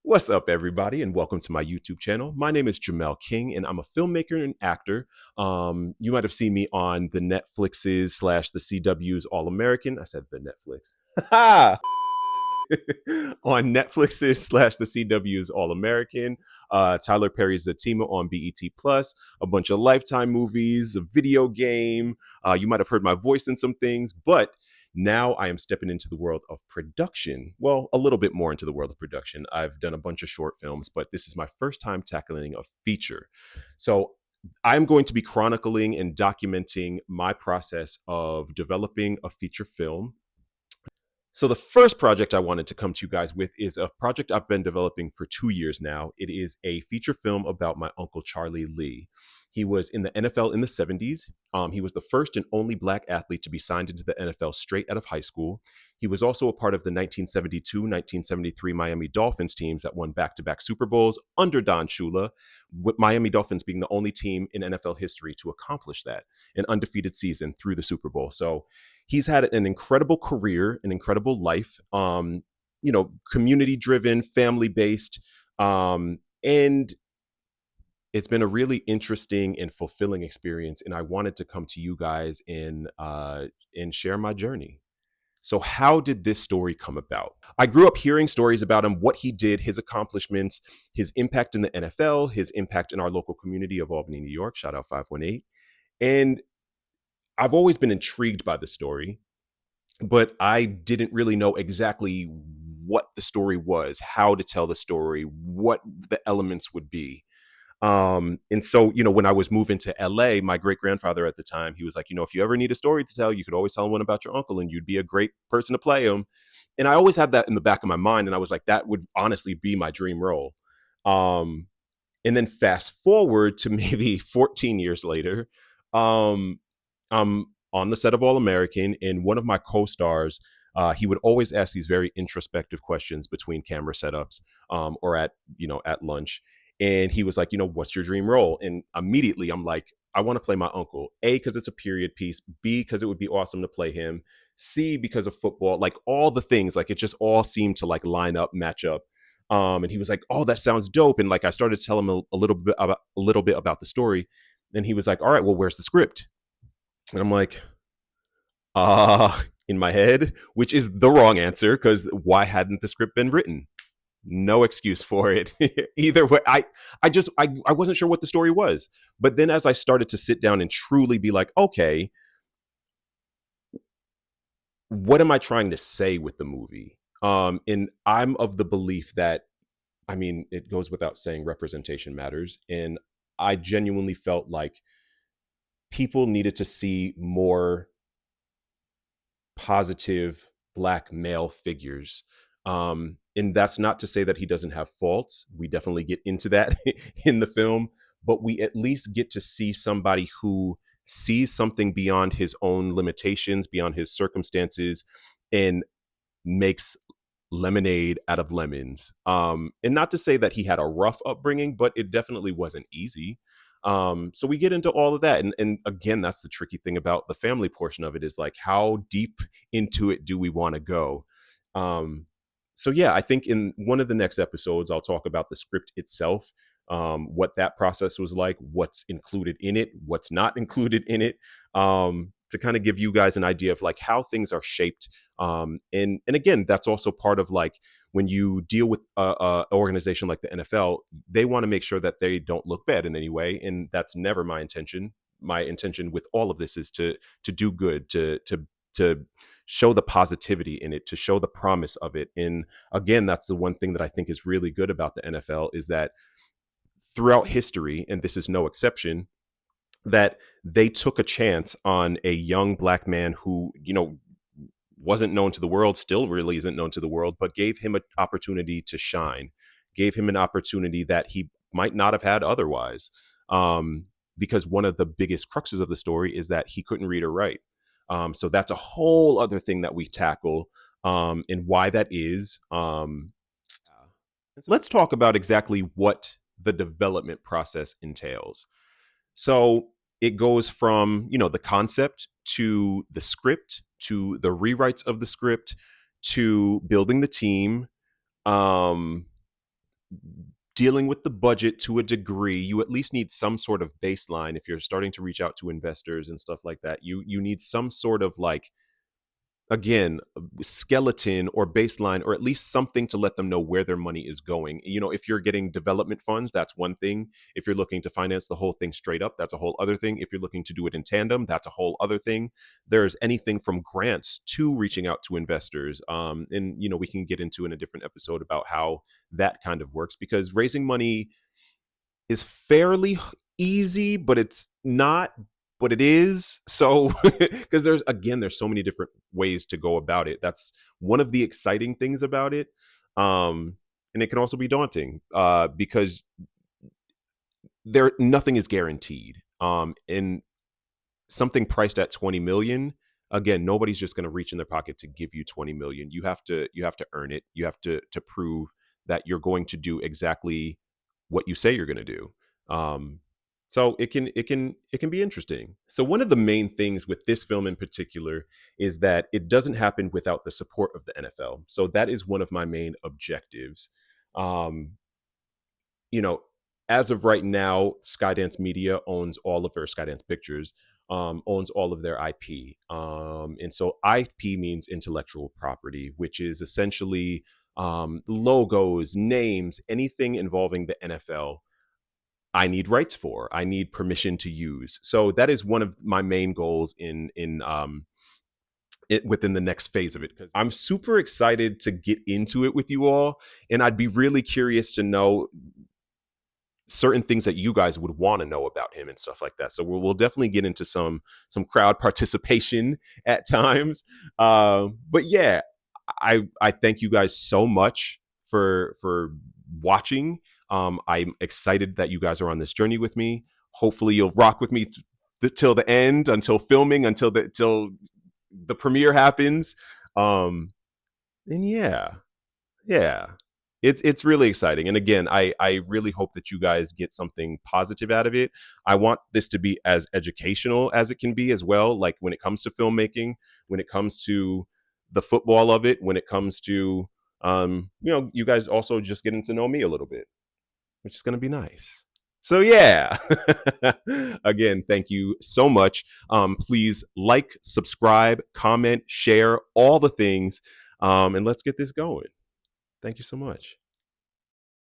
What's up, everybody, and welcome to my YouTube channel. My name is Jamel King, and I'm a filmmaker and actor. You might have seen me on the Netflix's slash the CW's All American. I said the Netflix. On Netflix's slash the CW's All American, Tyler Perry's Zatima on BET Plus, a bunch of Lifetime movies, a video game. You might have heard my voice in some things, but now I am stepping into the world of production. Well, a little bit more into the world of production. I've done a bunch of short films, but this is my first time tackling a feature. So I'm going to be chronicling and documenting my process of developing a feature film. So the first project I wanted to come to you guys with is a project I've been developing for 2 years now. It is a feature film about my uncle Charlie Leigh. He was in the NFL in the 70s. He was the first and only black athlete to be signed into the NFL straight out of high school. He was also a part of the 1972 1973 Miami Dolphins teams that won back to back Super Bowls under Don Shula, with Miami Dolphins being the only team in NFL history to accomplish that, an undefeated season through the Super Bowl. So he's had an incredible career, an incredible life, community driven, family based. And it's been a really interesting and fulfilling experience. And I wanted to come to you guys and share my journey. So, how did this story come about? I grew up hearing stories about him, what he did, his accomplishments, his impact in the NFL, his impact in our local community of Albany, New York. Shout out 518. And I've always been intrigued by the story, but I didn't really know exactly what the story was, how to tell the story, what the elements would be. And so, when I was moving to LA, my great grandfather at the time, he was like, if you ever need a story to tell, you could always tell one about your uncle and you'd be a great person to play him. And I always had that in the back of my mind. And I was like, that would honestly be my dream role. Um, and then fast forward to maybe 14 years later, um, I'm on the set of All American, and one of my co-stars, he would always ask these very introspective questions between camera setups, or at lunch. And he was like, what's your dream role? And immediately I'm like, I want to play my uncle. A, because it's a period piece. B, because it would be awesome to play him. C, because of football. Like all the things, like it just all seemed to like line up, match up. And he was like, "Oh, that sounds dope." And like I started to tell him a little bit about the story, and he was like, "All right, well, where's the script?" And I'm like, in my head, which is the wrong answer because why hadn't the script been written? No excuse for it. Either way, I wasn't sure what the story was. But then as I started to sit down and truly be like, okay, what am I trying to say with the movie? And I'm of the belief that, I mean, it goes without saying representation matters. And I genuinely felt like people needed to see more positive black male figures. And that's not to say that he doesn't have faults. We definitely get into that in the film, but we at least get to see somebody who sees something beyond his own limitations, beyond his circumstances, and makes lemonade out of lemons. And not to say that he had a rough upbringing, but it definitely wasn't easy. So we get into all of that. And again, that's the tricky thing about the family portion of it is like, how deep into it do we want to go? Um, so yeah, I think in one of the next episodes, I'll talk about the script itself, what that process was like, what's included in it, what's not included in it, to kind of give you guys an idea of like how things are shaped. And again, that's also part of like when you deal with a organization like the NFL, they want to make sure that they don't look bad in any way, and that's never my intention. My intention with all of this is to do good, to show the positivity in it, to show the promise of it. And again, that's the one thing that I think is really good about the NFL is that throughout history, and this is no exception, that they took a chance on a young black man who, wasn't known to the world, still really isn't known to the world, but gave him an opportunity to shine, gave him an opportunity that he might not have had otherwise. Because one of the biggest cruxes of the story is that he couldn't read or write. So that's a whole other thing that we tackle, and why that is. Let's talk about exactly what the development process entails. So it goes from, the concept to the script, to the rewrites of the script, to building the team, um, dealing with the budget to a degree. You at least need some sort of baseline if you're starting to reach out to investors and stuff like that. You need some sort of like, again, skeleton or baseline, or at least something to let them know where their money is going. If you're getting development funds, that's one thing. If you're looking to finance the whole thing straight up, that's a whole other thing. If you're looking to do it in tandem, that's a whole other thing. There's anything from grants to reaching out to investors. And we can get into in a different episode about how that kind of works, because raising money is fairly easy, but it's not, but it is. So, because there's so many different ways to go about it. That's one of the exciting things about it. And it can also be daunting, because nothing is guaranteed. And something priced at 20 million, again, nobody's just going to reach in their pocket to give you 20 million. You have to earn it. You have to prove that you're going to do exactly what you say you're going to do. So it can be interesting. So one of the main things with this film in particular is that it doesn't happen without the support of the NFL. So that is one of my main objectives. um you know, as of right now, Skydance Media owns all of their Skydance Pictures, owns all of their IP. And so IP means intellectual property, which is essentially logos, names, anything involving the NFL. I need rights for. I need permission to use. So that is one of my main goals within the next phase of it, because I'm super excited to get into it with you all, and I'd be really curious to know certain things that you guys would want to know about him and stuff like that. So we'll definitely get into some crowd participation at times. But yeah, I thank you guys so much for watching. I'm excited that you guys are on this journey with me. Hopefully, you'll rock with me till the end, until filming, till the premiere happens. And yeah, it's really exciting. And again, I really hope that you guys get something positive out of it. I want this to be as educational as it can be as well, like when it comes to filmmaking, when it comes to the football of it, when it comes to you guys also just getting to know me a little bit, which is going to be nice. So yeah, again, thank you so much. Please like, subscribe, comment, share, all the things, and let's get this going. Thank you so much.